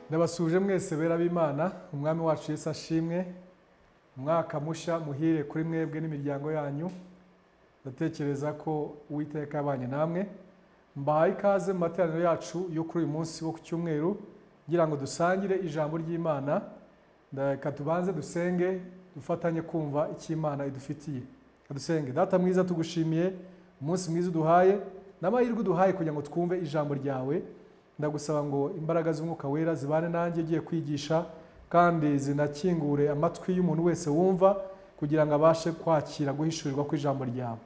Ndabasuje mwese bera b'Imana, umwami wacu Yesu ashimwe. Umwaka musha muhire kuri mwebwe n'imiryango yanyu. Ndatekereza ko Uwiteka yabanye namwe. Mbahaye ikaze mu materaniro yacu yo kuri uyu munsi wo ku cyumweru, ngira ngo dusangire ijambo ry'Imana. Ndaka tubanze dusenge, dufatanye kumva icyo Imana idufitiye. Dusenge. Data mwiza, tugushimiye umunsi mwiza uduhaye n'amahirwe uduhaye kugira ngo twumve ijambo ryawe. Ndagusaba ngo imbaraga z'Umwuka Wera zibane nanjye giye kwigisha, kandi zinakingure amatwi y'umuntu wese wumva kugira ngo abashe kwakira guhishurirwa kw'ijambo ryawe.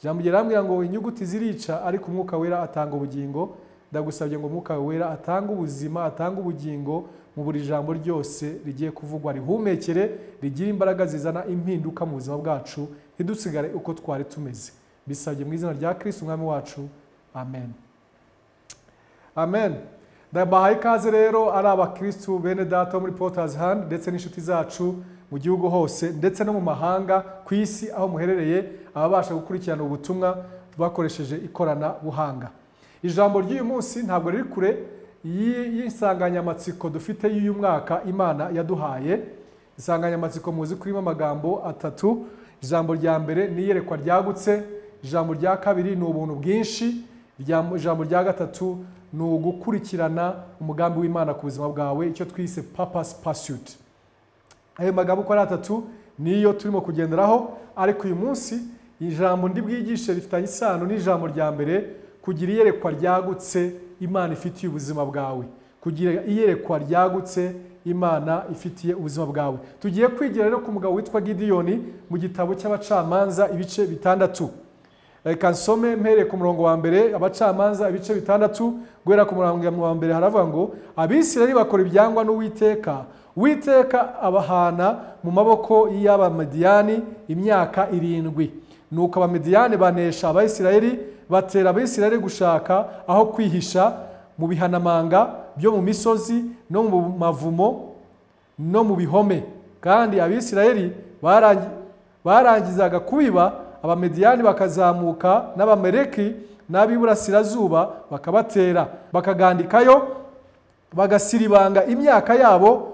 Ijambo ryarambwira ngo inyuguti zirica ariko Umwuka Wera atanga ubugingo. Ndagusabye ngo Umwuka Wera atanga ubuzima, atanga ubugingo mu buri jambo ryose rigiye kuvugwa, rihumekere, rigira imbaraga zizana impinduka mu buzima bwacu, ntidusigare uko twari tumeze. Bisabye mu izina rya Kristo umwami wacu, amen. Amen. Ndabahaye ikaze rero ari abakristu bene data muri Potter's Hand ndetse n'inshuti zacu mu gihugu hose ndetse no mu mahanga ku isi aho muherereye, ababasha gukurikirana ubutumwa bakoresheje ikorana buhanga. Ijambo ry'uyu munsi ntabwo riri kure y'insanganyamatsiko dufite y'uyu mwaka Imana yaduhaye. Insanganyamatsiko muzi kurimo amagambo atatu. Ijambo rya mbere ni iyerekwa ryagutse, ijambo rya kabiri ni ubuntu bwinshi, ijambo rya gatatu ni ugukurikirana umugambi w'Imana ku buzima bwawe, icyo twise purpose pursuit. Ayo magambo uko ari atatu niyo turimo kugenderaho, ariko uyu munsi ijambo ndi bwigishe rifitanye isano n'ijambo rya mbere, kugira iyerekwa ryagutse Imana ifitiye ubuzima bwawe. Kugira iyerekwa ryagutse Imana ifitiye ubuzima bwawe. Tugiye kwigira rero ku mugabo witwa Gideyoni mu gitabo cy'abacamanza ibice bitandatu. Reka nsome mpereye ku murongo wa mbere, abacamanza ibice bitandatu, guhera ku murongo wa mbere haravuga ngo Abisirayeli bakora ibyangwa n'Uwiteka. Uwiteka abahana mu maboko y'Abamediyani imyaka 7. Nuko Abamediyani banesha Abisirayeli, batera Abisirayeli gushaka aho kwihisha mu bihanamanga byo mu misozi no mu mavumo no mu bihome. Kandi Abisirayeli barangizaga kubiba, Abamediyani bakazamuka n'Abameleki n'ab'iburasirazuba bakabatera, bakagandikayo, bagasiribanga imyaka yabo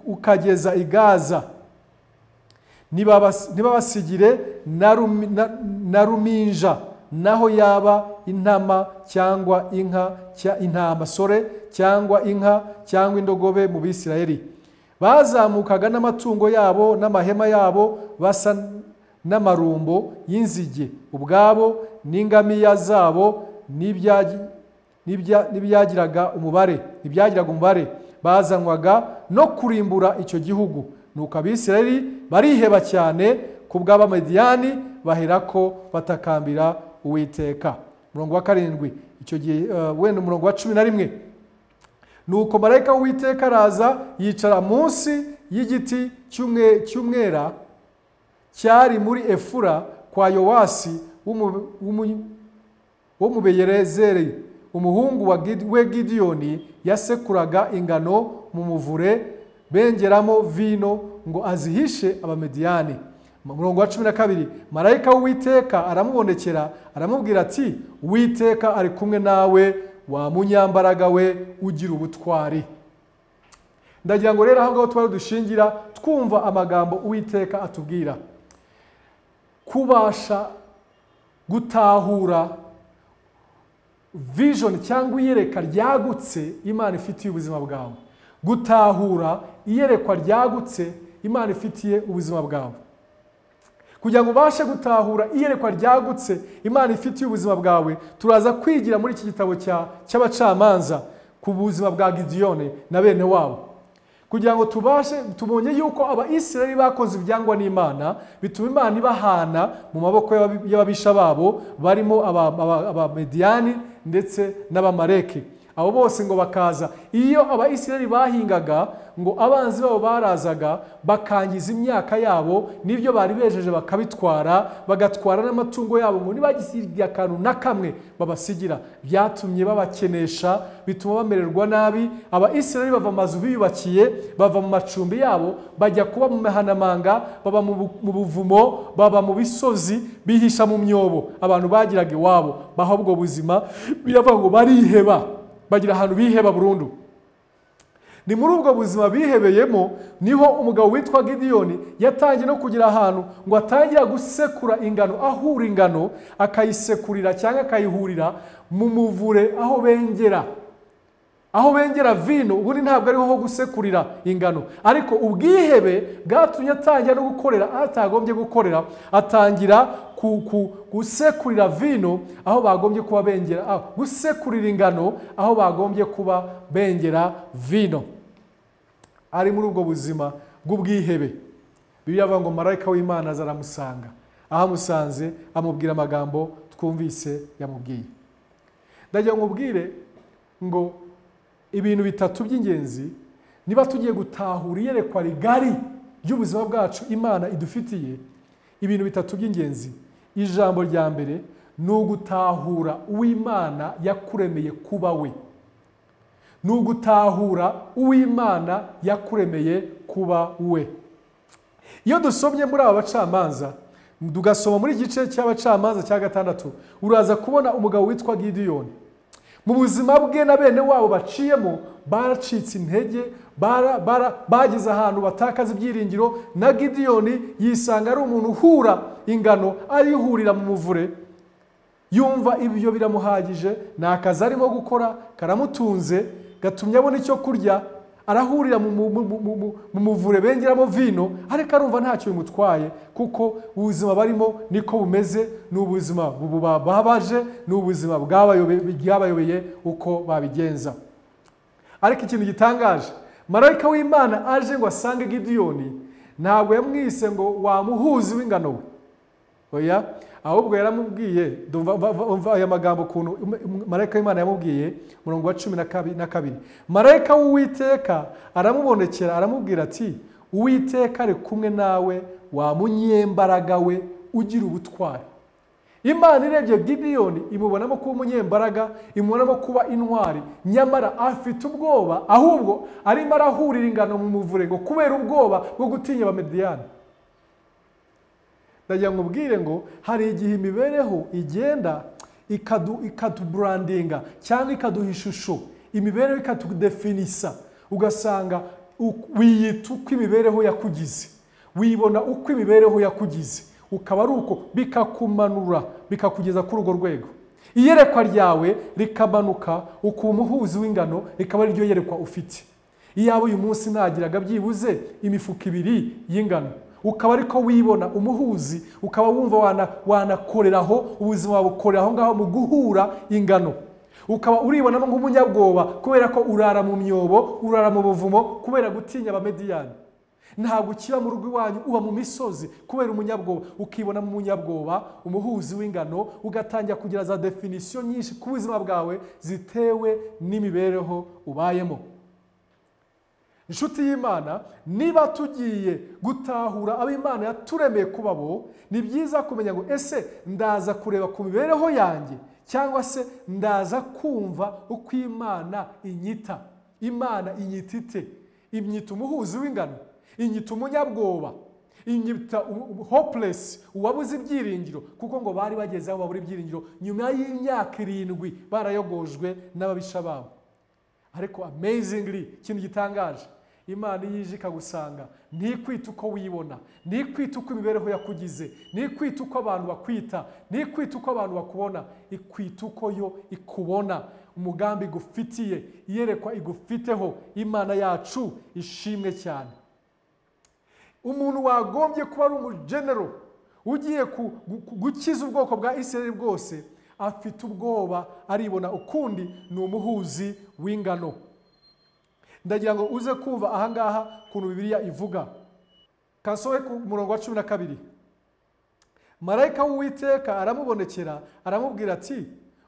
ukageza i Gaza. Ntibabasigire na ruminja, naho yaba intama cyangwa intama sore cyangwa inka cyangwa indogobe mu Bisirayeli. Bazamukaga n'amatungo yabo n'amahema yabo basa n'amarumbo y'inzige ubwabo, n'ingamiya zabo n'ibyagiraga umubare, bazanwaga no kurimbura icyo gihugu. Nuko Abisirayeli bariheba cyane ku bw'Abamediyani, baherako batakambira Uwiteka. Umurongo wa 7, icyo gihe wenda umurongo wa 11. Nuko marayika w'Uwiteka araza yicara munsi y'igiti cy'umwera cyari muri Efura kwa Yowasi w'Umubeyerezeri, umuhungu we Gideyoni yasekuraga ingano mu muvure bengeramo vino ngo azihishe Abamediyani. Umurongo wa 12, marayika w'Uwiteka aramubonekera aramubwira ati Uwiteka ari kumwe nawe, wa munyambaraga we, ugira ubutwari. Ndagira ngo rero aho ngaho twari dushingira twumva amagambo Uwiteka atubwira. Kubasha gutahura vision cyangwa iyereka ryagutse Imana ifitiye ubuzima bwawe. Gutahura iyerekwa ryagutse Imana ifitiye ubuzima bwawe. Kugira ngo ubashe gutahura iyerekwa ryagutse Imana ifitiye ubuzima bwawe, turaza kwigira muri iki gitabo cy'abacamanza ku buzima bwa Gideyoni na bene wabo. Kugira ngo tubonye yuko Abisirayeli bakoze ibyangwa n'Imana, bituma Imana ibahana mu maboko y'ababisha babo, barimo Abamediyani ndetse n'Abamaleki. Abo bose ngo bakaza, iyo Abisirayeli bahingaga ngo abanzi babo barazaga bakangiza imyaka yabo, n'ibyo bari bejeje bakabitwara, bagatwara n'amatungo yabo, ngo nibagisiga akantu na kamwe babasigira. Byatumye babakenesha, bituma bamererwa nabi. Abisirayeli bava amazu biyubakiye, bava mu macumbi yabo, bajya kuba mu mahanamanga, baba mu buvumo, baba mu bisozi, bihisha mu myobo abantu bagiraga iwabo. Baho ubwo buzima, biravuga ngo bariheba, bagira ahantu biheba burundu. ni muri ubwo buzima bihebeyemo niho umugabo witwa Gideyoni yatangiye no kugira ahantu ngo atangira gusekura ingano, ahura ingano akayisekurira cyangwa akayihurira mu muvure aho bengera vino. Ubundi ntabwo ariho ho gusekurira ingano, ariko ubwihebe bwatumye atangira no gukorera atagombye gukorera, atangira gusekurira vino aho bagombye kuba bengera, gusekurira ingano aho bagombye kuba bengera vino. Ari muri ubwo buzima bw'ubwihebe, Bibiliya ivuga ngo marayika w'Imana aza aramusanga, aho amusanze amubwira amagambo twumvise yamubwiye. Ndagira ngo ubwire ngo ibintu bitatu by'ingenzi niba tugiye gutahura iyerekwa rigari ry'ubuzima bwacu Imana idufitiye. Ibintu bitatu by'ingenzi, ijambo rya mbere ni ugutahura uw'Imana yakuremeye kuba we. Ni ugutahura uw'Imana yakuremeye kuba we. Iyo dusomye muri aba bacamanza, tugasoma muri igice cy'abacamanza cya 6, uraza kubona umugabo witwa Gideyoni. Mu buzima bwe na bene wabo baciyemo, baracitse intege, bagize ahantu batakaza ibyiringiro, na Gideyoni yisanga ari umuntu uhura ingano, arihurira mu muvure, yumva ibyo biramuhagije, ni akazi arimo gukora karamutunze, gatumye abona icyo kurya, arahurira mu muvure bengeramo vino, ariko arumva ntacyo bimutwaye, kuko ubuzima barimo niko bumeze, ni ubuzima bubabaje, ni ubuzima bwabayobeye uko babigenza. Ariko ikintu gitangaje, marayika w'Imana aje ngo asange Gideyoni, ntabwo yamwise ngo wamuhuzi w'ingano we, oya, ahubwo yaramubwiye, umva aya magambo kuntu marayika w'Imana yamubwiye, murongo wa 12. Marayika w'Uwiteka aramubonekera aramubwira ati, Uwiteka ari kumwe nawe, wa munyembaraga we, ugira ubutwari. Imana irebye Gideyoni imubonamo kuba umunyembaraga, imubonamo kuba intwari, nyamara afite ubwoba, ahubwo arimo arahurira ingano mu muvure ngo kubera ubwoba bwo gutinya Abamediyani. Ndagira ngo ubwire ngo hari igihe imibereho igenda ikatubrandinga cyangwa ikaduha ishusho, imibereho ikatudefinisa, ugasanga wiyita uko imibereho yakugize, wibona uko imibereho yakugize, ukaba ari uko bikakumanura bikakugeza kuri urwo rwego. Iyerekwa ryawe rikamanuka, uko umuhuzi w'ingano rikaba ari ryo yerekwa ufite. Iyaba uyu munsi nagiraga byibuze imifuka 2 y'ingano, ukaba ariko wibona umuhuzi, ukaba wumva wanakoreraho ubuzima bukoreraho ngaho mu guhura ingano, ukaba uribonamo nk'umunyabwoba kubera ko urara mu myobo, urara mu buvumo kubera gutinya Abamediyani. Ntabwo ukiba mu rugo iwanyu, uba mu misozi kubera umunyabwoba, ukibona mu munyabwoba, umuhuzi w'ingano, ugatangira kugira za definisiyo nyinshi ku buzima bwawe zitewe n'imibereho ubayemo. Inshuti y'Imana, niba tugiye gutahura abo Imana yaturemeye kuba bo, ni byiza kumenya ngo ese ndaza kureba ku mibereho yanjye cyangwa se ndaza kumva uko Imana inyita. Imana inyita ite? Inyita umuhuzi w'ingano, inyita umunyabwoba, inyita hopeless, uwabuze ibyiringiro, kuko ngo bari bageze aho babura ibyiringiro nyuma y'imyaka 7 barayogojwe n'ababisha babo. Ariko amazingly, ikintu gitangaje, Imana yije ikagusanga, ntikwita uko wibona, ntikwita uko imibereho yakugize, ntikwita uko abantu bakwita, ntikwita uko abantu bakubona, ikwita uko yo ikubona, umugambi igufitiye, iyerekwa igufiteho. Imana yacu ishimwe cyane. Umuntu wagombye kuba ari umugenero ugiye gukiza ubwoko bwa Isirayeli bwose, afite ubwoba, aribona ukundi ni umuhuzi w'ingano. Ndagira ngo uze kumva ahangaha kuntu Bibiliya ivuga. Kasohe ku murongo wa 12. Marayika w'Uwiteka aramubonekera aramubwira ati,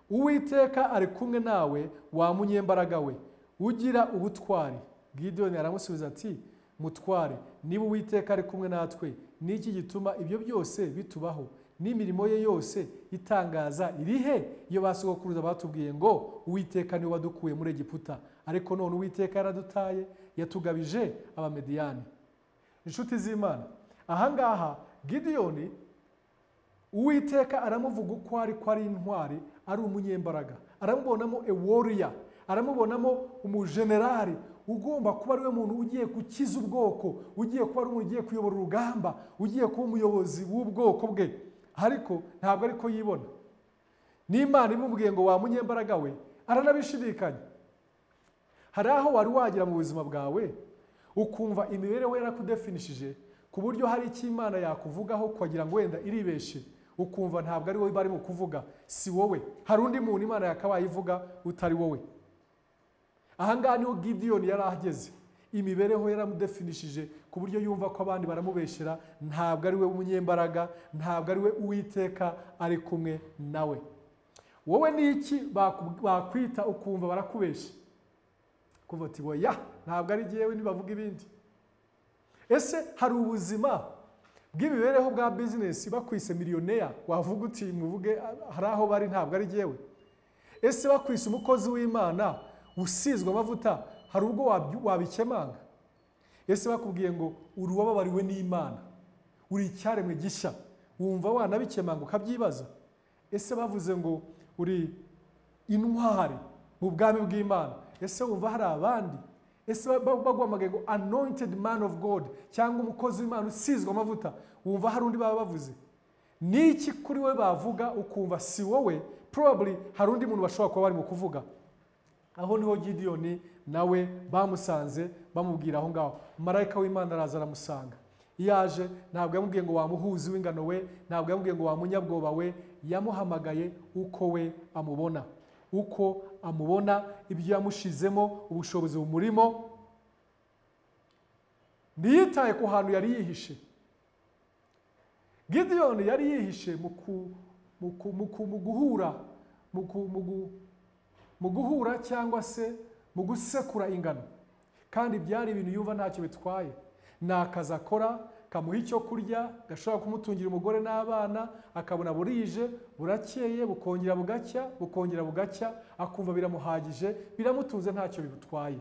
Uwiteka ari kumwe nawe, wa munyembaraga we, ugira ubutwari. Gideyoni aramusubiza ati, Mutware, niba Uwiteka ari kumwe natwe, niki gituma ibyo byose bitubaho? N'imirimo ye yose itangaza irihe? Iyo basogokuruza batubwiye ngo Uwiteka ni wadukuye muri Egiputa, ariko none Uwiteka yaradutaye, yatugabije Abamediyani. Inshuti z'Imana, ahangaha Gideyoni Uwiteka aramuvuga uko ari intwari, ari umunyembaraga, aramubonamo a warrior, aramubonamo umugenerali, ugomba kuba ariwe muntu ugiye gukiza ubwoko, ugiye kuba ari umuntu ugiye kuyobora urugamba, ugiye kuba umuyobozi w'ubwoko bwe. Ariko ntabwo ariko yibona. N'Imana imubwiye ngo wa munyembaraga we, aranabishidikanya. Hari aho wari wagira mu buzima bwawe ukumva imibereho yarakudefinishije ku buryo hari icyo Imana yakuvugaho kugira ngo wenda iribeshe, ukumva ntabwo ari wowe barimo kuvuga, si wowe. Hari undi muntu Imana yakabaye ivuga utari wowe. Ahangaha niho Gideon yari ahageze. Imibereho yaramudefinishije ku buryo yumva ko abandi baramubeshera, ntabwo ari we umunyembaraga, ntabwo ari we Uwiteka ari kumwe nawe. Wowe ni iki bakwita ukumva barakubesha? Kuva ati oya, ntabwo ari jyewe nibavuga ibindi. Ese hari ubuzima bw'imibereho bwa business bakwise millionaire, wavuga uti muvuge hari aho bari ntabwo ari jyewe? Ese bakwise umukozi w'Imana usizwe amavuta, hari ubwo wabikemanga? Ese bakubwiye ngo uri wababariwe n'Imana, uri icyaremwe gishya, wumva wanabikemanga ukabyibaza? Ese bavuze ngo uri intwari mu bwami bw'Imana, ese wumva hari abandi? Ese bagwamagaye ngo anointed man of God cyangwa umukozi w'Imana usizwe amavuta, wumva hari undi baba bavuze? Niki kuri we bavuga ukumva si wowe? Probably hari undi muntu bashobora kuba bari mu kuvuga. Aho niho Gideon nawe bamusanze bamubwira aho ngaho. Marayika w'Imana araza aramusanga. Yaje ntabwo yamubwiye ngo wamuhuzi w'ingano we, ntabwo yamubwiye ngo wamunyabwoba we, yamuhamagaye uko we amubona. Uko amubona, ibyo yamushizemo, ubushobozi bumurimo. Ntiyitaye ku hantu yari yihishe. Gideon yari yihishe mu guhura cyangwa se mu gusekura ingano, kandi byari ibintu yumva ntacyo bitwaye. Ni akazi akora kamuha icyo kurya, gashobora kumutungira umugore n'abana, akabona burije burakeye, bukongera bugacya, akumva biramuhagije, biramutunze, ntacyo bibutwaye.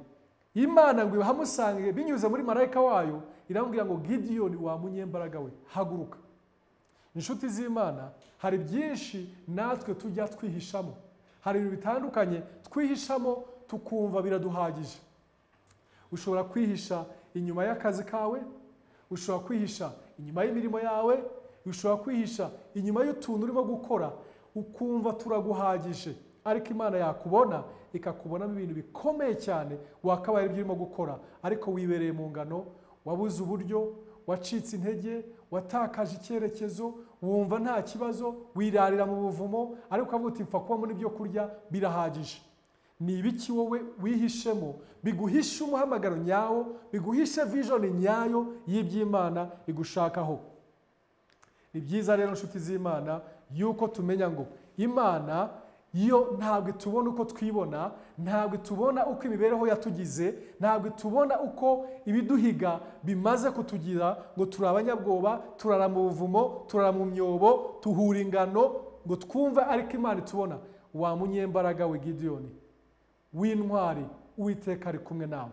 Imana ngo ihamusange binyuze muri marayika wayo, iramubwira ngo Gideon wa munyembaraga we, haguruka. Inshuti z'Imana, hari byinshi natwe tujya twihishamo, hari ibintu bitandukanye twihishamo tukumva biraduhagije. Ushobora kwihisha inyuma y'akazi kawe, ushobora kwihisha inyuma y'imirimo yawe, ushobora kwihisha inyuma y'utuntu urimo gukora, ukumva turaguhagije. Ariko Imana yakubona ikakubonamo ibintu bikomeye cyane wakabaye ibyo urimo gukora, ariko wibereye mu ngano, wabuze uburyo, wacitse intege, watakaje icyerekezo, wumva nta kibazo, wirarira mu buvumo, ariko ukavuga uti mfa kuba muri ibyo kurya birahagije. Ni ibiki wowe wihishemo biguhisha umuhamagaro nyawo, biguhishe vision nyayo y'iby'Imana igushakaho? Ni byiza rero nshuti z'Imana yuko tumenya ngo Imana yo ntabwo itubona uko twibona, ntabwo itubona uko imibereho yatugize, ntabwo itubona uko ibiduhiga bimaze kutugira ngo turi abanyabwoba, turara mu buvumo, turara mu myobo, tuhura ingano, ngo twumve. Ariko Imana itubona wa munyembaraga we Gideon, w'intwari, Uwiteka ari kumwe nawe.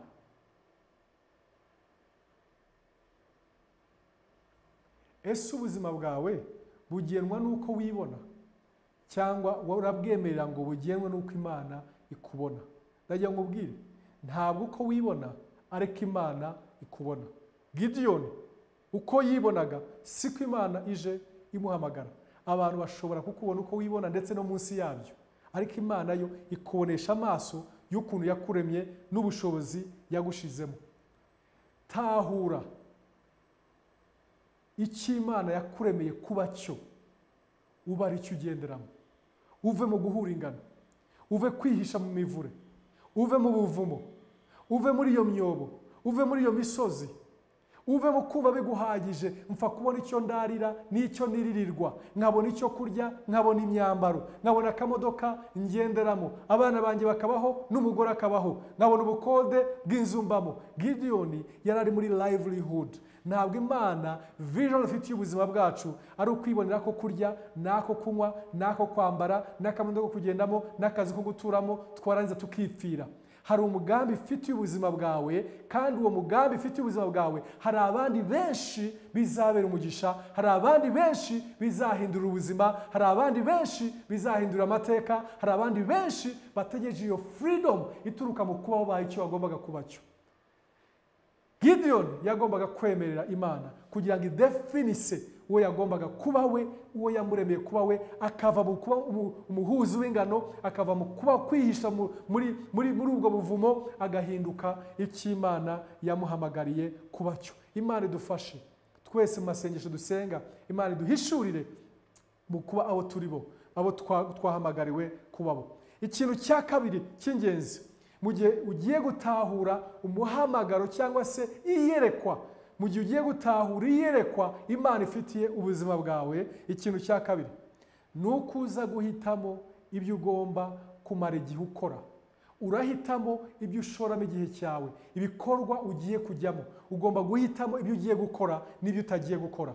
Ese ubuzima bwawe bugenwa n'uko wibona, cyangwa urabwemerera ngo bugenwe n'uko Imana ikubona? Ndagira ngo ubwire, ntabwo uko wibona ariko Imana ikubona. Gideon uko yibonaga siko Imana ije imuhamagara. Abantu bashobora kukubona uko wibona ndetse no munsi yabyo, ariko Imana yo ikubonesha amaso y'ukuntu yakuremye n'ubushobozi yagushizemo. Tahura icyo Imana yakuremeye kuba cyo, uba ari cyo ugenderamo. Uve mu guhura ingano, uve kwihisha mu mivure, uve mu buvumo, uve muri iyo myobo, uve muri iyo misozi, uve mu kumva biguhagije, mfa kubona icyo ndarira n'icyo niririrwa, nkabona icyo kurya, nkabona imyambaro, nkabona akamodoka ngenderamo, abana banjye bakabaho n'umugore akabaho, nkabona ubukode bw'inzu mbamo. Gideon yarari muri livelihood. Ntabwo Imana vision ifitiye ubuzima bwacu ari ukwibonera ko kurya, nako kunywa, nako kwambara, n'akamodoka ko kugendamo, n'akazi ko guturamo, twarangiza tukipfira. Hari umugambi ufitiye ubuzima bwawe, kandi uwo mugambi ufitiye ubuzima bwawe hari abandi benshi bizabera umugisha, hari abandi benshi bizahindura ubuzima, hari abandi benshi bizahindura amateka, hari abandi benshi bategereje iyo freedom ituruka mu kuba wabaye icyo wagombaga kuba cyo. Gideon yagombaga kwemerera Imana kugira ngo idefinise uwo yagombaga kuba we, uwo yamuremeye kuba we, akava mu kuba umuhuzi w'ingano, akava mu kuba kwihisha muri ubwo buvumo, agahinduka icyo Imana yamuhamagariye kuba cyo. Imana idufashe twese mu masengesho dusenga, Imana iduhishurire mu kuba abo turi bo, abo twahamagariwe kuba bo. Ikintu cya kabiri cy'ingenzi mu gihe ugiye gutahura umuhamagaro cyangwa se iyerekwa, mu gihe ugiye gutahura iyerekwa Imana ifitiye ubuzima bwawe, ikintu cya kabiri ni ukuza guhitamo ibyo ugomba kumara igihe ukora. Urahitamo ibyo ushoramo igihe cyawe, ibikorwa ugiye kujyamo. Ugomba guhitamo ibyo ugiye gukora n'ibyo utagiye gukora.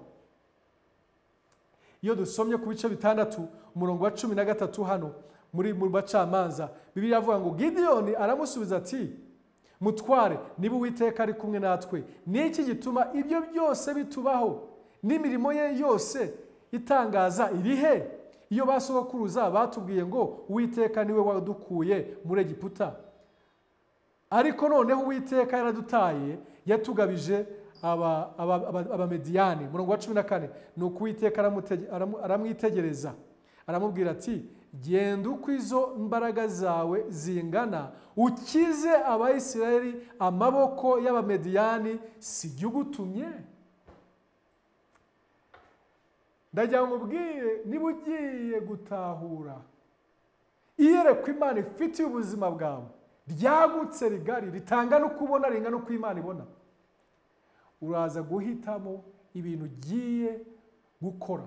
Iyo dusomye ku bice 6 umurongo wa 13 hano muri Bacamanza, Bibiliya avuga ngo Gideon aramusubiza ati, mutware, niba Uwiteka ari kumwe natwe, niki gituma ibyo byose bitubaho n'imirimo ye yose itangaza irihe? Iyo basogokuruza batubwiye ngo Uwiteka niwe wadukuye muri Egiputa, ariko noneho Uwiteka yaradutaye, yatugabije abamediyani. Murongo wa 14, nuko Uwiteka aramwitegereza aramubwira ati, genda uko izo mbaraga zawe zingana, ukize Abayisiraheli amaboko y'abamediyani, sijya ugutumye? Ndagira ngo ubwire, niba ugiye gutahura iyerekwa Imana ifitiye ubuzima bwawe ryagutse, rigari, ritanga no kubona, ringana uko Imana ibona, uraza guhitamo ibintu ugiye gukora,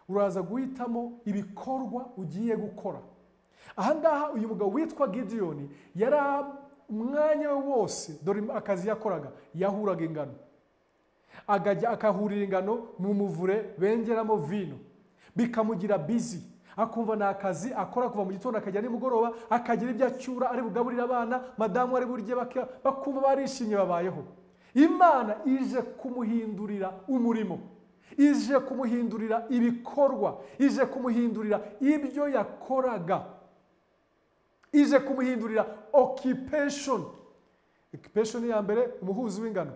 uraza guhitamo ibikorwa ugiye gukora. Ahangaha uyu mugabo witwa Gideon yari umwanya we wose, dore akazi yakoraga, yahuraga ingano, akahurira ingano mu muvure bengeramo vino, bikamugira busy, akumva ni akazi akora kuva mu gitondo akajya nimugoroba, akagira ibyo acyura ari bugaburira abana, madamu ari burye, bakumva barishimye babayeho. Imana ije kumuhindurira umurimo, ije kumuhindurira ibikorwa, ije kumuhindurira ibyo yakoraga, ije kumuhindurira occupation ya mbere, umuhuzi w'ingano.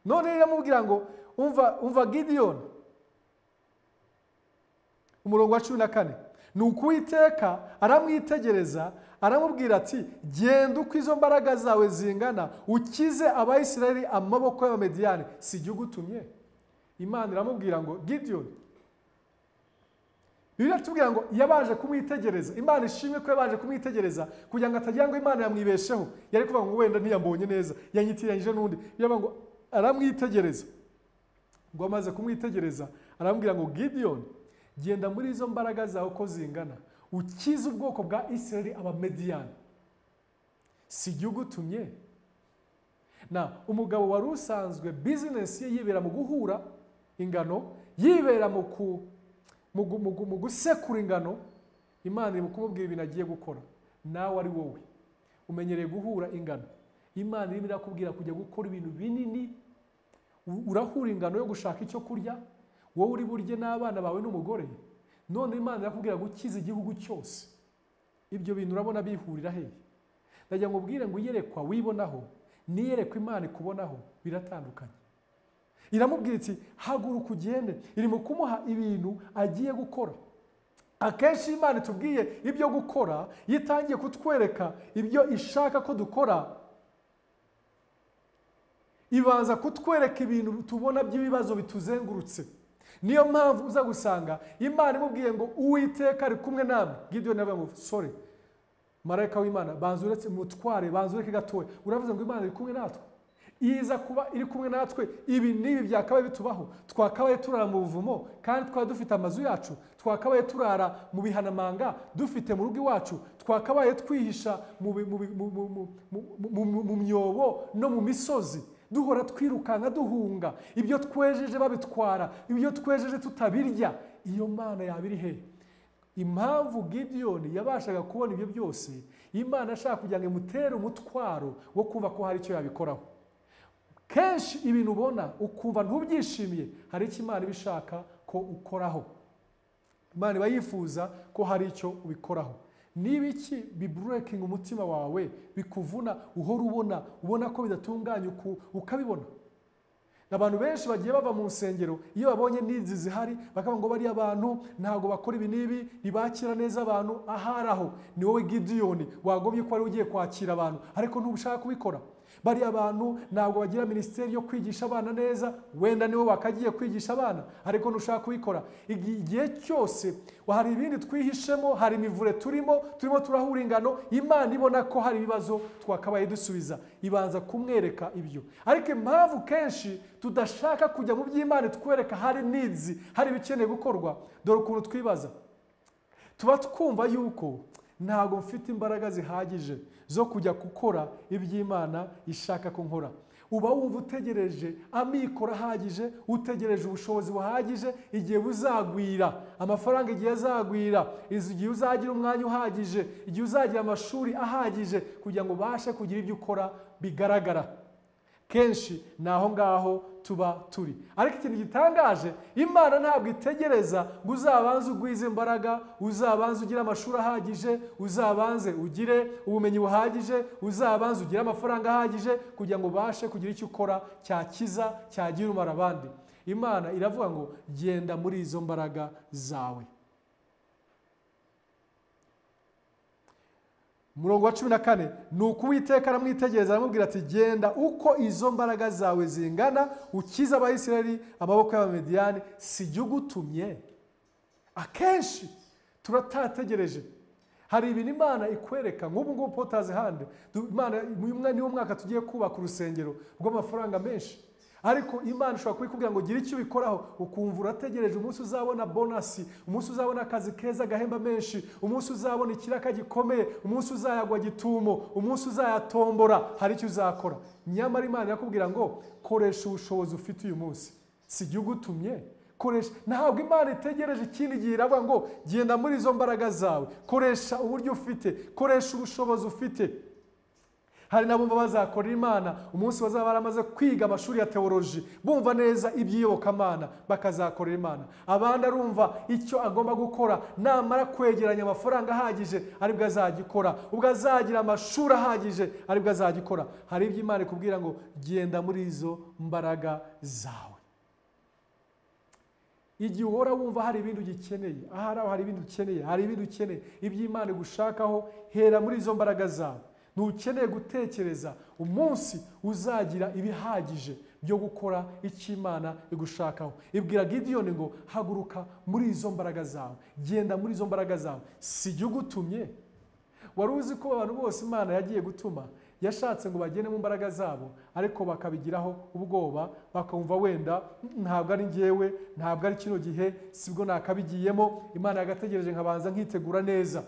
None yamubwira ngo umva Gideon, umurongo wa 14, nuko Uwiteka aramwitegereza aramubwira ati, genda uko izo mbaraga zawe zingana, ukize Abayisiraheli amaboko y'abamediyani, sijya ugutumye? Imana iramubwira ngo Gideon, Bibiliya tubwira ngo yabaje kumwitegereza. Imana ishimwe ko yabaje kumwitegereza kugira ngo atagira ngo Imana yamwibesheho, yari kuvuga ngo wenda ntiyambonye neza, yanyitiranyije n'undi. Yavuga ngo aramwitegereza, ngo amaze kumwitegereza aramubwira ngo Gideon, genda muri izo mbaraga zawe uko zingana, ukize ubwoko bwa Isiraheli abamediyani, sijya ugutumye? Na umugabo wari usanzwe business ye yibera mu guhura ingano, yibera mu gusekura ingano, Imana iri kumubwira ibintu agiye gukora. Nawe ari wowe umenyereye guhura ingano, Imana irimo irakubwira kujya gukora ibintu binini. Urahura ingano yo gushaka icyo kurya, wowe uri burye n'abana bawe n'umugore, none Imana irakubwira gukiza igihugu cyose. Ibyo bintu urabona bihurira hehe? Ndagira ngo ubwire ngo iyerekwa wibonaho niyerekwa Imana ikubonaho biratandukanye. Iramubwira iti, haguruka ugende, irimo kumuha ibintu agiye gukora. Akenshi Imana itubwiye ibyo gukora, yitangiye kutwereka ibyo ishaka ko dukora, ibanza kutwereka ibintu tubona by'ibibazo bituzengurutse. Niyo mpamvu uza gusanga Imana imubwiye ngo Uwiteka ari kumwe nawe. Gideon yavuga ngo sorry, marayika w'Imana, banza uretse mutware, banza ureke gatoya. Uravuze ngo Imana iri kumwe natwe. Iza kuba iri kumwe natwe, ibi nibi byakabaye bitubaho. Twakabaye turara mu buvumo kandi twari dufite amazu yacu, twakabaye turara mu bihanamanga dufite mu rugo iwacu, twakabaye twihisha mu myobo no mu misozi, duhora twirukanka duhunga, ibyo twejeje babitwara, ibyo twejeje tutabirya. Iyo Mana yabiri he? Impamvu Gideon yabashaga kubona ibyo byose, Imana ashaka kugira ngo imutere umutwaro wo kumva ko hari icyo yabikoraho. Kenshi ibintu ubona ukumva ntubyishimiye, hari icyo Imana ibishaka ko ukoraho. Imana iba yifuza ko hari icyo ubikoraho. niba iki bibreaking umutima wawe bikuvuna uhora ubona ko bidatunganye ukabibona. Abantu benshi bagiye bava mu nsengero iyo babonye nizi zihari bakavuga ngo bari abantu ntago bakora ibi nibi ntibakira neza abantu. Aharaho ni wowe Gideon wagomye ko ari ugiye kwakira abantu ariko ntubushaka kubikora. Bari abantu ntabwo bagira ministeri yo kwigisha abana neza, wenda niwe wakagiye kwigisha abana ariko ntushaka kubikora. Igihe cyose hari ibindi twihishemo, hari imivure turimo turahura ingano, Imana ibona ko hari ibibazo twakabaye dusubiza, ibanza kumwereka ibyo. Ariko impamvu kenshi tudashaka kujya mu by'Imana twereka hari needs, hari ibikeneye gukorwa, dore ukuntu twibaza. Tuba twumva yuko ntabwo mfite imbaraga zihagije zo kujya gukora iby'Imana ishaka ko nkora. Uba wumva utegereje amikoro ahagije, utegereje ubushobozi buhagije, igihe buzagwira, amafaranga igihe azagwira, igihe uzagira umwanya uhagije, igihe uzagira amashuri ahagije kugira ngo ubashe kugira ibyo ukora bigaragara. Kenshi naho ngaho tuba turi. Ariko ikintu gitangaje, Imana ntabwo itegereza ngo uzabanze ugwize imbaraga, uzabanze ugire amashuri ahagije, uzabanze ugire ubumenyi buhagije, uzabanze ugire amafaranga ahagije kugira ngo ubashe kugira icyo ukora cyakiza, cyagira umumaro abandi. Imana iravuga ngo genda muri izo mbaraga zawe. Murongo wa 14, nuko Uwiteka aramwitegereza aramubwira ati genda uko izo mbaraga zawe zingana ukiza Abayisiraheli amaboko y'Abamediyani, sijya ugutumye. Akenshi turatategereje. Hari ibintu Imana ikwereka nk'ubu ngubu Potazi Hande, Imana niwo mwaka tugiye kubaka urusengero rw'amafaranga menshi. Ariko Imana ishobora kubikubwira ngo gira icyo ubikoraho, ukumva urategereje umunsi uzabona bonasi, umunsi uzabona akazi keza gahemba menshi, umunsi uzabona ikiraka gikomeye, umunsi uzayagwa gitumo, umunsi uzayatombora, hari icyo uzakora. Nyamara Imana yakubwira ngo koresha ubushobozi ufite uyu munsi, sijya ugutumye. Koresha. Ntabwo Imana itegereje ikindi gihe iravuga ngo genda muri izo mbaraga zawe, koresha uburyo ufite, koresha ubushobozi ufite. Hari nabo bazakorera Imana umunsi bazaba baramaze kwiga amashuri ya teoloji, bumva neza iby'iyobokamana, bakazakorera Imana. Abandi arumva icyo agomba gukora, namara kwegeranya amafaranga ahagije aribwo azagikora, ubwo azagira amashuri ahagije aribwo azagikora. Hari ibyo Imana ikubwira ngo genda muri izo mbaraga zawe. Igihe uhora wumva hari ibintu ugikeneye, hari ibintu ukeneye, hari ibintu ukeneye, iby'Imana igushakaho, hera muri izo mbaraga zawe. Ntukeneye gutekereza umunsi uzagira ibihagije byo gukora icyo Imana igushakaho. Ibwira Gideon ngo haguruka muri izo mbaraga zawe, genda muri izo mbaraga zawe, sijya ugutumye. Wari uzi ko abantu bose Imana yagiye gutuma yashatse ngo bagene mu mbaraga zabo, ariko bakabigiraho ubwoba, bakumva wenda ntabwo ari njyewe, ntabwo ari kino gihe, sibwo nakabigiyemo. Imana yagategereje nkabanza nkitegura neza.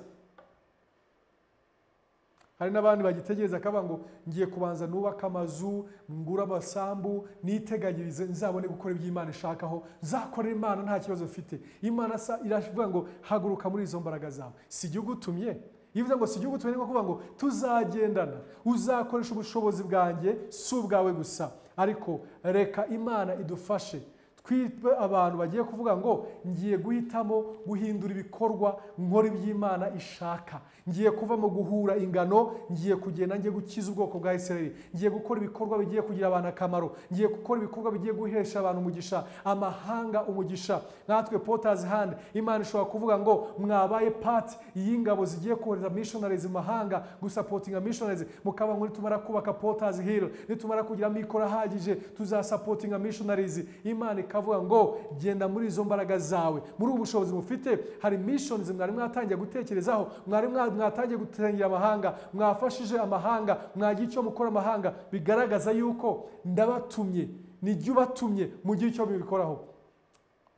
Hari n'abandi bagitegereza akavuga ngo ngiye kubanza nubaka amazu, ngura amasambu, niteganyirize nzabone gukora iby'Imana ishakaho, nzakorera Imana nta kibazo mfite. Imana iravuga ngo haguruka muri izo mbaraga zawe, sijya ugutumye. Ivuze ngo sijya ugutumye ni kuvuga ngo tuzagendana, uzakoresha ubushobozi bwanjye si ubwawe gusa, ariko reka Imana idufashe. Twitwe abantu bagiye kuvuga ngo ngiye guhitamo guhindura ibikorwa, nkora iby'Imana ishaka, ngiye kuva mu guhura ingano, ngiye kugenda ngiye gukiza ubwoko bwa Isiraheli, ngiye gukora ibikorwa bigiye kugira abantu akamaro, ngiye gukora ibikorwa bigiye guhesha abantu umugisha, amahanga umugisha. Natwe Potazi Hande, Imana ishobora kuvuga ngo mwabaye part y'ingabo zigiye kohereza missionaries mu mahanga, gusapotinga missionaries, mukaba muri tumara kubaka Potazi Hill, nitumara kugira mikoro ahagije tuzasapotinga missionaries. Imana ikavuga ngo genda muri izo mbaraga zawe, muri ubushobozi mufite. Hari missions mwari mwatangiye gutekerezaho, mwari mwatangiye gutangira amahanga, mwafashije amahanga, mwagiye icyo mukora amahanga, bigaragaza yuko ndabatumye, nijye ubatumye, mugiye icyo bibikoraho.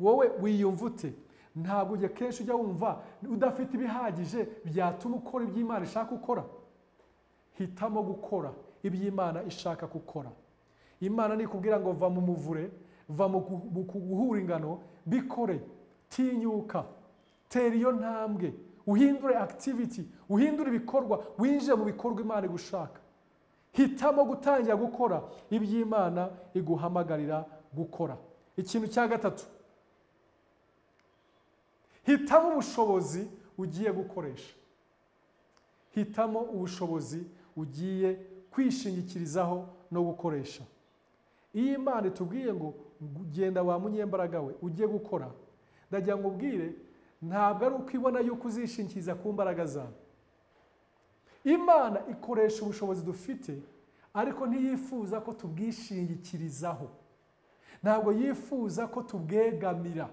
Wowe wiyumva ute? Ntabwo ujya kenshi ujya wumva udafite ibihagije byatuma ukora iby'Imana ishaka gukora. Hitamo gukora iby'Imana ishaka gukora. Imana nikubwira ngo va mu muvure, va mu guhura ingano, bikore, tinyuka, tera iyo ntambwe, uhindure activity, uhindure ibikorwa, winjire mu bikorwa Imana igushaka. Hitamo gutangira gukora iby'Imana iguhamagarira gukora. Ikintu cya gatatu, hitamo ubushobozi ugiye gukoresha. hitamo ubushobozi ugiye kwishingikirizaho no gukoresha. Iyo Imana itubwiye ngo genda wa munyembaraga we ugiye gukora, ndagira ngo ubwire ntabwo ari uko ibona yuko uzishingikiriza ku mbaraga zawe. Imana ikoresha ubushobozi dufite, ariko ntiyifuza ko tubwishingikirizaho, ntabwo yifuza ko tubwegamira.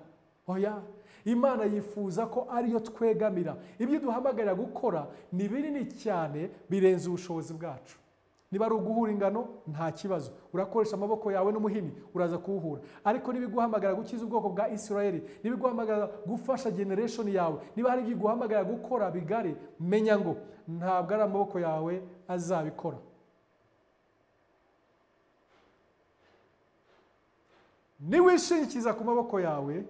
Oya, Imana yifuza ko ariyo twegamira. Ibyo duhamagarira gukora ni binini cyane, birenze ubushobozi bwacu. Niba ari uguhura ingano nta kibazo, urakoresha amaboko yawe n'umuhini uraza kuwuhura. Ariko nibiguhamagara gukiza ubwoko bwa Isirayeli, nibiguhamagara gufasha generation yawe, niba hari ibiguhamagara gukora bigari, menya ngo ntabwo ari amaboko yawe azabikora. Niwishingikiza ku maboko yawe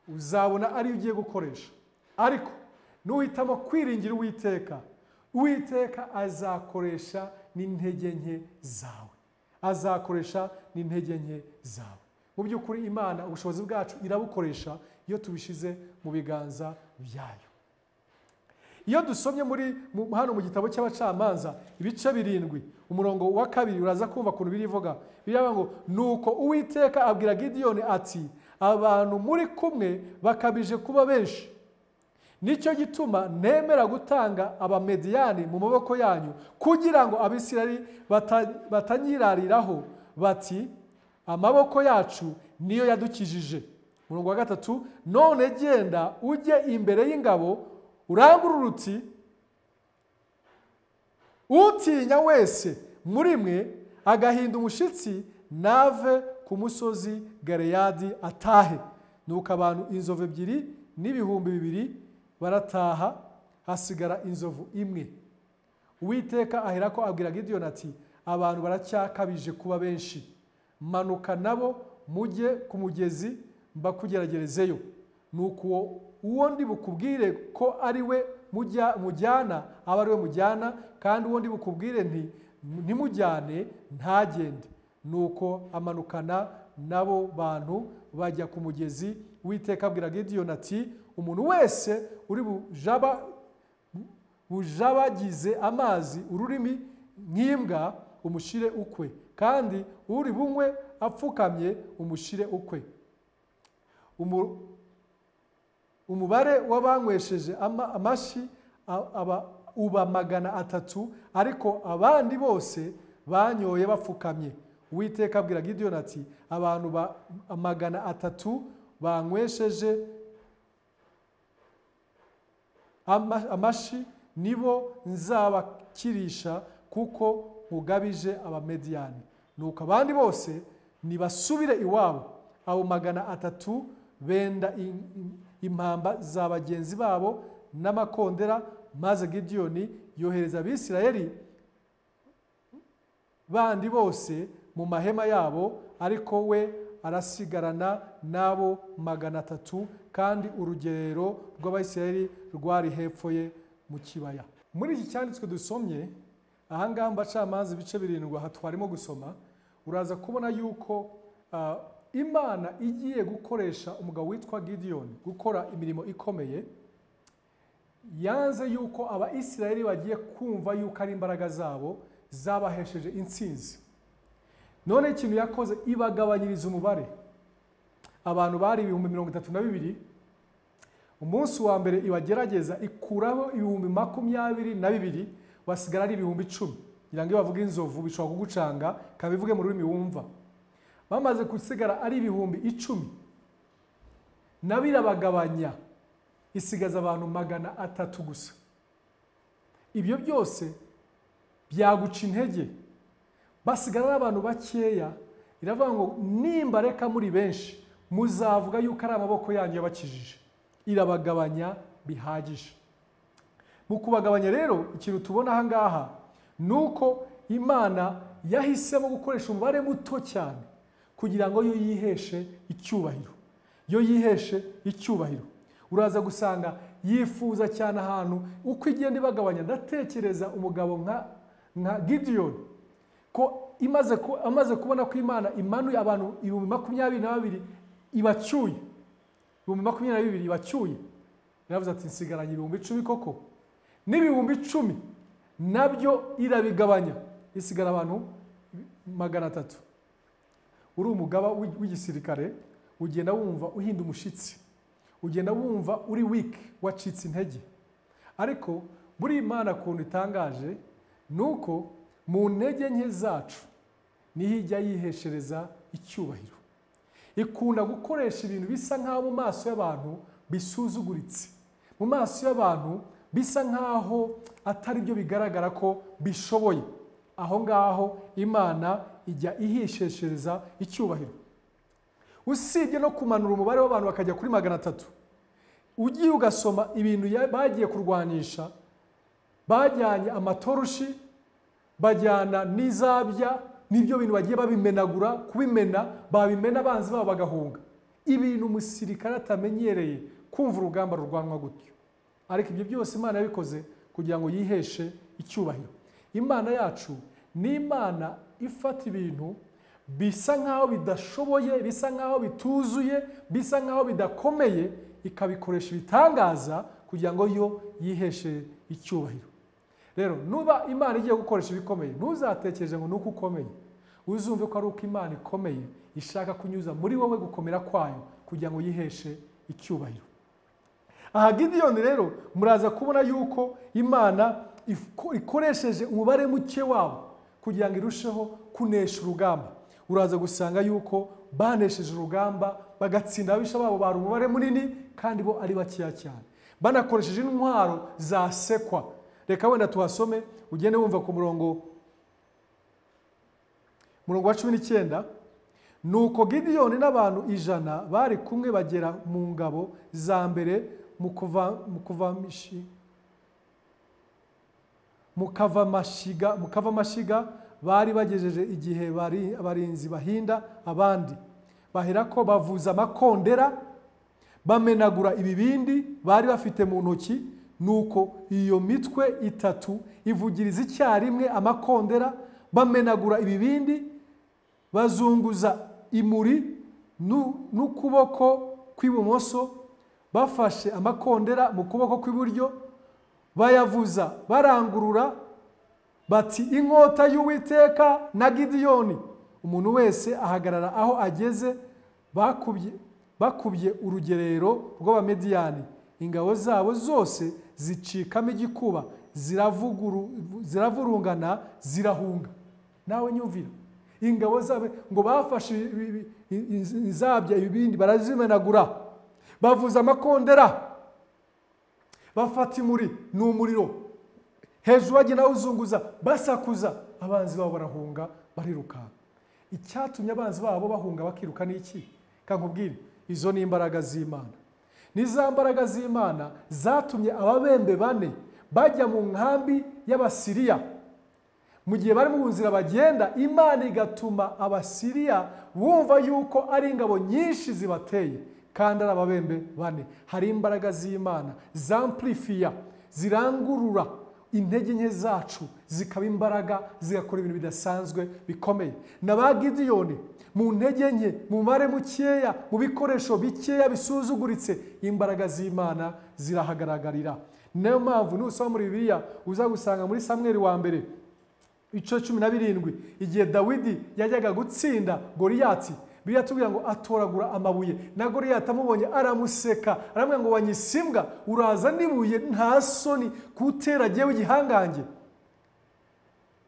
uzabona ari ugiye gukoresha. Ariko nuhitamo kwiringira Uwiteka, Uwiteka azakoresha n'intege nke zawe, azakoresha n'intege nke zawe. Mu by'ukuri Imana ubushobozi bwacu irabukoresha iyo tubishize mu biganza byayo. Iyo dusomye hano mu gitabo cy'Abacamanza ibice 7 umurongo wa 2 uraza kumva ukuntu birivuga. Biravuga ngo nuko Uwiteka abwira Gideyoni ati, abantu muri kumwe bakabije kuba benshi, nicyo gituma nemera gutanga Abamediyani mu maboko yanyu, kugira ngo Abisirayeli batanyirariraho bati amaboko yacu niyo yadukijije. Umurongo wa 3, none genda ujye imbere y'ingabo urangurura uti, utinya wese muri mwe agahinda umushitsi nave ku musozi Galeyadi atahe. Nuko abantu inzovu 2 n'ibihumbi 2 barataha, hasigara inzovu imwe. Uwiteka aherako abwira Gideyoni ati, abantu baracyakabije kuba benshi, manuka nabo mujye ku mugezi mbakugeragerezeyo. Nuko uwo ndi bukubwire ko ari we mujyana aba ari we mujyana, kandi uwo ndi bukubwire ntimujyane ntagende. Nuko amanukana nabo bantu bajya ku mugezi. Uwiteka abwira Gideyoni ati, umuntu wese uri bujabagize amazi ururimi nk'imbwa umushire ukwe, kandi uri bunywe apfukamye umushire ukwe. Umubare w'abanywesheje amashi uba 300, ariko abandi bose banyoye bapfukamye. Uwiteka abwira Gideyoni ati, abantu 300 banywesheje amashi nibo nzabakirisha, kuko mugabije Abamediyani. Nuko abandi bose nibasubire iwabo. Abo 300 benda impamba za bagenzi babo n'amakondera, maze Gideyoni yohereza Abisirayeli bandi bose mu mahema yabo, ariko we arasigarana nabo 300, kandi urugerero rw'Abisirayeli rwari hepfo ye mu kibaya. Muri iki cyanditswe dusomye ahangaha mu Bacamanza ibice 7 aha twarimo gusoma, uraza kubona yuko Imana igiye gukoresha umugabo witwa Gideyoni gukora imirimo ikomeye. Yanze yuko Abaisirayeli bagiye kumva yuko ari imbaraga zabo zabahesheje intsinzi. None ikintu yakoze, ibagabanyiriza umubare. Abantu bari 32,000, umunsi wa mbere ibagerageza ikuraho 22,000, basigara ari 10,000. Ngira ngo bavuga inzovu bishobora kugucanga, kabivuge mu rurimi wumva. Bamaze gusigara ari 10,000, nabirabagabanya isigaza abantu 300 gusa. Ibyo byose byaguca intege, basigara abantu bakeya. Iravuga ngo nimba reka muri benshi muzavuga yuko ari amaboko yanyu yabakijije. Irabagabanya bihagije. Mu kubagabanya rero, ikintu tubona aha ngaha nuko Imana yahisemo gukoresha umubare muto cyane kugira ngo yo yiheshe icyubahiro. Yo yiheshe icyubahiro. Uraza gusanga yifuza cyane ahantu uko igenda ibagabanya. Ndatekereza umugabo nka Gideyoni ko amaze kubona ko Imana imanuye abantu 22,000 ibacyuye. 22,000 ibacyuye. Yaravuze ati, nsigaranye 10,000 koko. n'ibihumbi 10 nabyo irabigabanya, isigara abantu 300. Uri umugaba w'igisirikare ugenda wumva uhinda umushitsi, ugenda wumva uri weak, wacitse intege. Ariko buri Imana kuntu itangaje nuko mu ntege nke zacu niho ijya yiheshereza icyubahiro. Ikunda gukoresha ibintu bisa nkaho mu maso y'abantu bisuzuguritse, mu maso y'abantu bisa nkaho atari byo bigaragara ko bishoboye. Aho ngaho Imana ijya ihisheshereza icyubahiro. Usibye no kumanura umubare w'abantu bakajya kuri 300, ugiye ugasoma ibintu bagiye kurwanisha, bajyanye amatoroshi, bajyana n'izabya, nibyo bintu bagiye babimenagura, kubimena babimena abanzi babo bagahunga. Ibintu umusirikare atamenyereye kumva urugamba rurwanwa gutyo. Ariko ibyo byose Imana yabikoze kugira ngo yiheshe icyubahiro. Imana yacu ni Imana ifata ibintu bisa nkaho bidashoboye, bisa nkaho bituzuye, bisa nkaho bidakomeye, ikabikoresha ibitangaza kugira ngo yo yiheshe icyubahiro. Rero nuba Imana igiye gukoresha ibikomeye, ntuzatekereje ngo nuko ukomeye. Uzumve ko ari uko Imana ikomeye ishaka kunyuza muri wowe gukomera kwayo kugira ngo yiheshe icyubahiro. Aha Gideyoni rero muraza kubona yuko Imana ikoresheje umubare muke wabo kugira ngo irusheho kunesha urugamba. Uraza gusanga yuko banesheje urugamba bagatsinda abisha babo bari umubare munini kandi bo ari bakeya cyane. Banakoresheje intwaro za sekwa. Reka wenda tuhasome ugende wumva ku murongo wa 19. Nuko Gideyoni n'abantu 100 bari kumwe bagera mu ngabo za mbere mukava mashiga bari bagejeje igihe bari abarinzi bahinda abandi. Baherako bavuza amakondera, bamenagura ibibindi bari bafite mu ntoki. Nuko iyo mitwe 3 ivugiriza icyarimwe amakondera, bamenagura ibibindi, bazunguza imuri n'ukuboko kw'ibumoso, bafashe amakondera mu kuboko kw'iburyo, bayavuza barangurura bati inkota y'Uwiteka na Gideyoni. Umuntu wese ahagarara aho ageze. Bakubye urugerero rw'Abamediyani, ingabo zabo zose zicikamo igikuba, ziravurungana zirahunga. Nawe nyumvira, ingabo zabo ngo bafashe izabya ibindi barazimenagura, bavuza amakondera, bafata imuri n'umuriro, hejuru bagenda uzunguza basakuza, abanzi babo barahunga bariruka. Icyatumye abanzi babo bahunga bakiruka n'iki? Kankubwire, izo ni imbaraga z'Imana. Niza mbaraga z'Imana zatumye ababembe 4 bajya mu nkambi y'Abasiriya. Mu gihe bari mu nzira bagenda, Imana igatuma Abasiriya bumva yuko ari ingabo nyinshi zibateye kandi ari ababembe 4. Hari imbaraga z'Imana zamplifiya, zirangurura intege nke zacu zikaba imbaraga, zigakora ibintu bidasanzwe bikomeye. Na ba Gideyoni mu ntege nke, mu mare mukeya, mu bikoresho bikeya bisuzuguritse, imbaraga z'Imana zirahagaragarira. Niyo mpamvu nusoma muri Bibiliya uza gusanga muri Samweli wa mbere 17 igihe Dawidi yajyaga gutsinda Goliyati, Bibiliya tubwira ngo atoragura amabuye, na Goliyati amubonye aramuseka, aramubwira ngo wanyisimbwa, uraza n'ibuye nta soni kutera jyewe igihangange.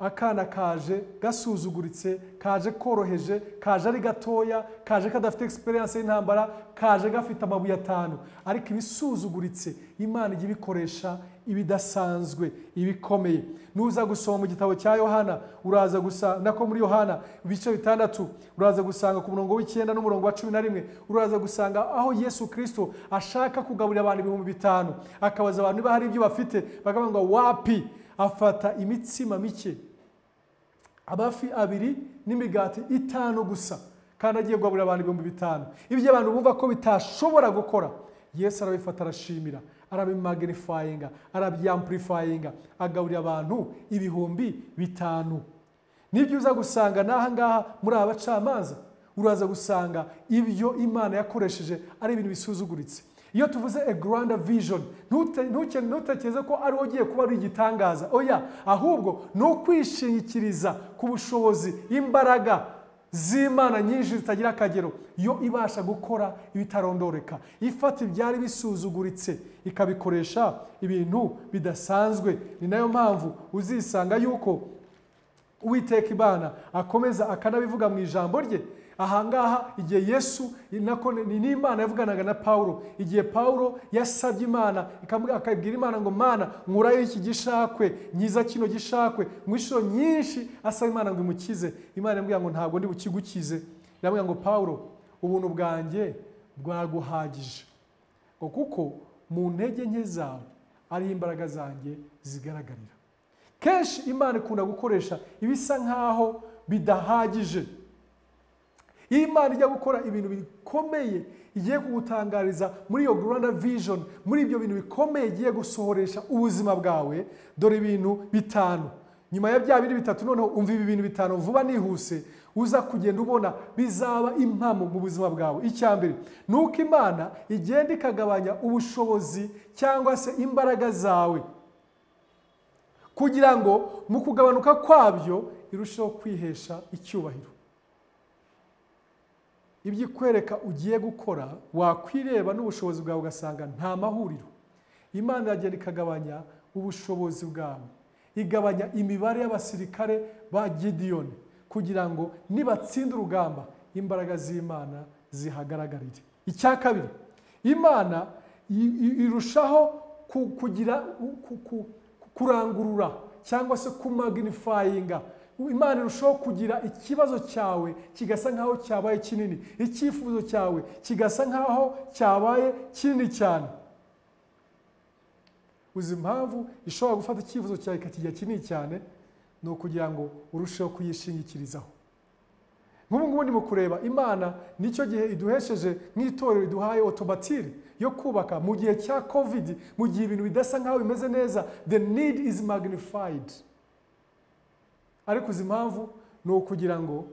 Akana kaje gasuzuguritse, kaje koroheje, kaje ari gatoya, kaje kadafite experience y'intambara, kaje gafite amabuye 5, ariko ibisuzuguritse Imana ijya ibikoresha ibidasanzwe, ibikomeye. Nuza gusoma mu gitabo cya Yohana, uraza gusanga nako muri Yohana ibice 6, uraza gusanga ku murongo w'9 n'umurongo wa 11, uraza gusanga aho Yesu Kristo ashaka kugaburira abantu 5,000, akabaza abantu bahari ibyo bafite, bakavuga ngo wapi, afata imitsima mike, abafi 2 n'imigati 5 gusa, kandi agiye kugaburira abantu 5,000. Ibyo abantu bumva ko bitashobora gukora, Yesu arabifata arashimira, arabimagnifyinga, arabyamplifyinga, agaburira abantu 5,000. Nibyo uza gusanga naha ngaha muri abacamanza, uraza gusanga ibyo Imana yakoresheje ari ibintu bisuzuguritse. iyo tuvuze a grand vision ntutekereze ko ari ugiye kuba ari igitangaza, oya, ahubwo ni ukwishingikiriza ku bushobozi, imbaraga z'Imana nyinshi zitagira akagero, yo ibasha gukora ibitarondoreka, ifata ibyari bisuzuguritse ikabikoresha ibintu bidasanzwe. Ni nayo mpamvu uzisanga yuko Uwiteka Imana akomeza akanabivuga mu ijambo rye. Ahangaha igihe Yesu ni Imana yavuganaga na Paulo, igihe Paulo yasabye Imana akabwira Imana ngo Mana nkurayo iki gishakwe, nkiza kino gishakwe, mu inshuro nyinshi asaba Imana ngo imukize. Imana iramubwira ngo ntabwo ndi bukigukize, iramubwira ngo Paulo ubuntu bwanjye bwaguhagije, ngo kuko mu ntege nke zawe ariho imbaraga zanjye zigaragarira. Kenshi Imana ikunda gukoresha ibisa nkaho bidahagije. Iyo Imana ijya gukora ibintu bikomeye, igiye kugutangariza muri iyo grand vision, muri ibyo bintu bikomeye igiye gusohoresha ubuzima bwawe, dore ibintu bitanu. Nyuma ya bya bindi bitatu noneho umva ibi bintu bitanu vuba nihuse uza kugenda ubona bizaba impamo mu buzima bwawe. Icya mbere nuko Imana igenda ikagabanya ubushobozi cyangwa se imbaraga zawe, kugira ngo mu kugabanuka kwabyo irusheho kwihesha icyubahiro. Ibyo ikwereka ugiye gukora wakwireba n'ubushobozi bwawe ugasanga nta mahuriro. Imana iragenda ikagabanya ubushobozi bwawe, igabanya imibare y'abasirikare ba Gideyoni, kugira ngo nibatsinda urugamba imbaraga z'Imana zihagaragarire. Icya kabiri, Imana irushaho kugira kurangurura cyangwa se kumagnifyinga. Imana irushaho kugira ikibazo cyawe kigasa nkaho cyabaye kinini, icyifuzo cyawe kigasa nkaho cyabaye kinini cyane. Uzi impamvu ishobora gufata icyifuzo cyawe ikakijya kinini cyane? Ni ukugira ngo urusheho kuyishingikirizaho. Nk'ubu ngubu ndimo kureba Imana nicyo gihe iduhesheje nk'itorero, iduhaye otobatiri yo kubaka mu gihe cya COVID, mu gihe ibintu bidasa nkaho bimeze neza, the need is magnified. Ariko uzi impamvu ni ukugira ngo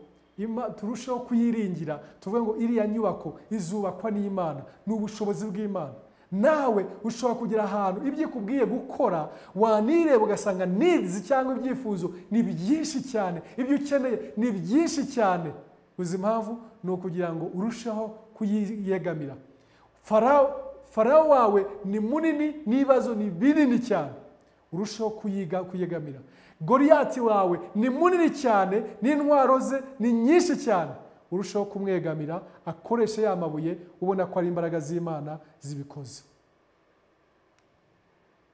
turusheho kuyiringira, tuvuge ngo iriya nyubako izubakwa n'Imana, ni ubushobozi bw'Imana. Nawe ushobora kugera ahantu ibyo ikubwiye gukora wanireba ugasanga needs cyangwa ibyifuzo ni byinshi cyane, ibyo ukeneye ni byinshi cyane. Uzi impamvu ni ukugira ngo urusheho kuyiyegamira. Farawo wawe ni munini, n'ibibazo ni binini cyane, urusheho kuyegamira. Goliyati wawe ni munini cyane, n'intwaro ze ni nyinshi cyane, urushaho kumwegamira, akoresha ya mabuye ubona ko ari imbaraga z'Imana zibikoze.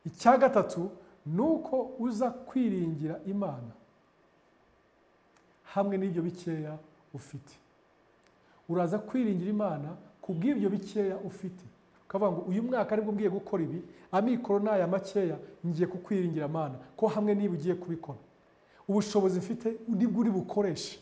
Icya gatatu nuko uza kwiringira Imana hamwe n'ibyo bikeya ufite. Uraza kwiringira Imana kubw'ibyo bikeya ufite, ukavuga ngo uyu mwaka aribwo ngiye gukora ibi, amikoro n'aya makeya ngiye kukwiringira Imana ko hamwe niba ugiye kubikora ubushobozi mfite nibwo uri bukoreshe.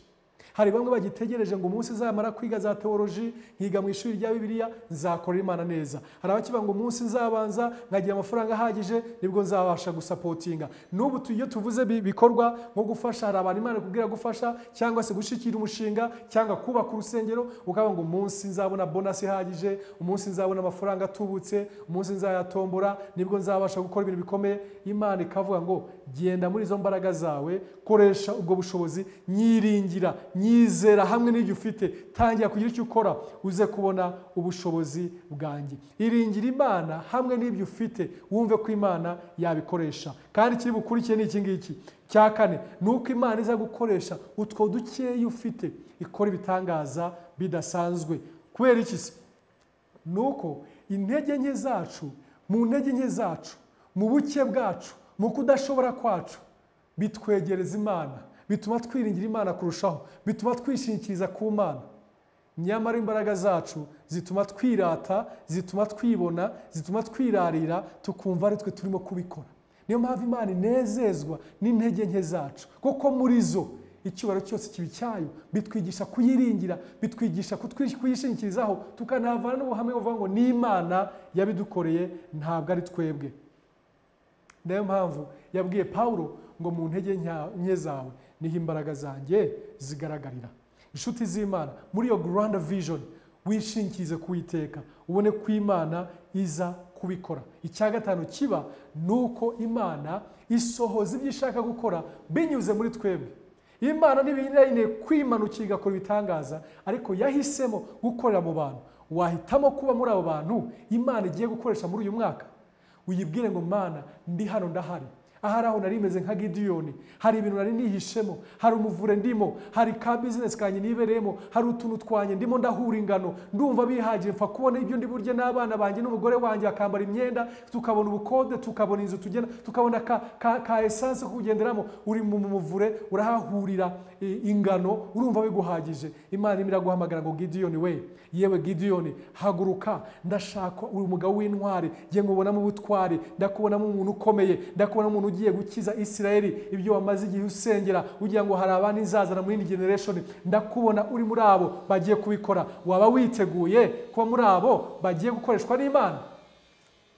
Hari bamwe bagitegereje ngo umunsi nzamara kwiga za teoloji nkiga mu ishuri rya Bibiliya nzakorera Imana neza. Hari abakivuga ngo umunsi nzabanza nkagira amafaranga ahagije nibwo nzabasha gusapotinga. N'ubu iyo tuvuze bikorwa nko gufasha, hari abantu Imana kubwira gufasha cyangwa se gushikira umushinga cyangwa kubaka urusengero, ukavuga ngo umunsi nzabona bonus ihagije, umunsi nzabona amafaranga atubutse, umunsi nzayatombora nibwo nzabasha gukora ibintu bikomeye. Imana ikavuga ngo genda muri izo mbaraga zawe, koresha ubwo bushobozi, nyiringira, nyizera hamwe n'ibyo ufite, tangira kugira icyo ukora uze kubona ubushobozi bwanjye. Iringira Imana hamwe n'ibyo ufite, wumve ko Imana yabikoresha. Kandi kiri bukurikiye ni iki ngiki. Cya kane nuko Imana iza gukoresha utwo dukeya ufite ikora ibitangaza bidasanzwe. Kubera iki se? Nuko intege nke zacu, mu ntege nke zacu, mu buke bwacu, mu kudashobora kwacu, bitwegereza Imana, bituma twiringira Imana kurushaho, bituma twishingikiriza ku Mana. Nyamara imbaraga zacu zituma twirata, zituma twibona, zituma twirarira, tukumva ari twe turimo kubikora. Niyo mpamvu Imana inezezwa n'intege nke zacu, kuko muri zo icyubahiro cyose kibi cyayo. Bitwigisha kuyiringira, bitwigisha kuyishingikirizaho, tukanavana n'ubuhamya buvuga ngo ni Imana yabidukoreye, ntabwo ari twebwe. Niyo mpamvu yabwiye Paulo ngo mu ntege nke zawe niho imbaraga zanjye zigaragarira. Inshuti z'Imana, muri iyo grand vision wishingikirize ku Uwiteka, ubone ko Imana iza kubikora. Icya gatanu kiba nuko Imana isohoza ibyo ishaka gukora binyuze muri twebwe. Imana ntibirayine kwimanukira igakora ibitangaza, ariko yahisemo gukorera mu bantu. Wahitamo kuba muri abo bantu Imana igiye gukoresha muri uyu mwaka? Uyibwire ngo Mana, ndi hano ndahari. Ahari aho nari meze nka Gideyoni, hari ibintu nari nihishemo, hari umuvure ndimo, hari ka business kanye nibereyemo, hari utuntu twanye ndimo ndahura ingano, ndumva bihagije mfa kubona ibyo ndi burye n'abana banjye n'umugore wanjye akambara imyenda, tukabona ubukode, tukabona inzu tugenda, tukabona ka essence kugenderamo. Uri mu muvure urahahurira ingano, urumva biguhagije. Imana iraguhamagara ngo Gideyoni we, yewe Gideyoni, haguruka, ndashaka uri umugabo w'intwari, ngiye ngubona mu butwari, ndakubona mu umuntu ukomeye, ndakubona umuntu ugiye gukiza Isirayeli ibyo wamaze igihe usengera ugira ngo hari abandi nzazana muri generation. Ndakubona uri muri abo bagiye kubikora. Waba witeguye kuba muri abo bagiye gukoreshwa n'Imana?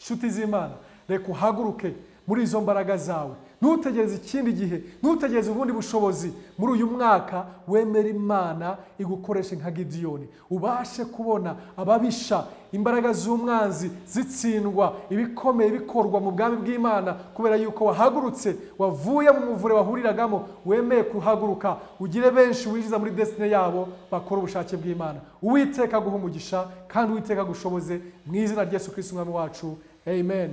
Nshuti z'Imana, reka uhaguruke muri izo mbaraga zawe, ntutegereze ikindi gihe, ntutegereze ubundi bushobozi. Muri uyu mwaka wemera Imana igukoreshe nka Gideyoni, ubashe kubona ababisha, imbaraga z'umwanzi zitsindwa, ibikomeye bikorwa mu bwami bw'Imana, kubera yuko wahagurutse, wavuye mu muvure wahuriragamo, wemeye kuhaguruka, ugire benshi winjiza muri destiny yabo, bakora ubushake bw'Imana. Uwiteka guha umugisha kandi Uwiteka gushoboze, mu izina rya Yesu Kristo umwami wacu, amen.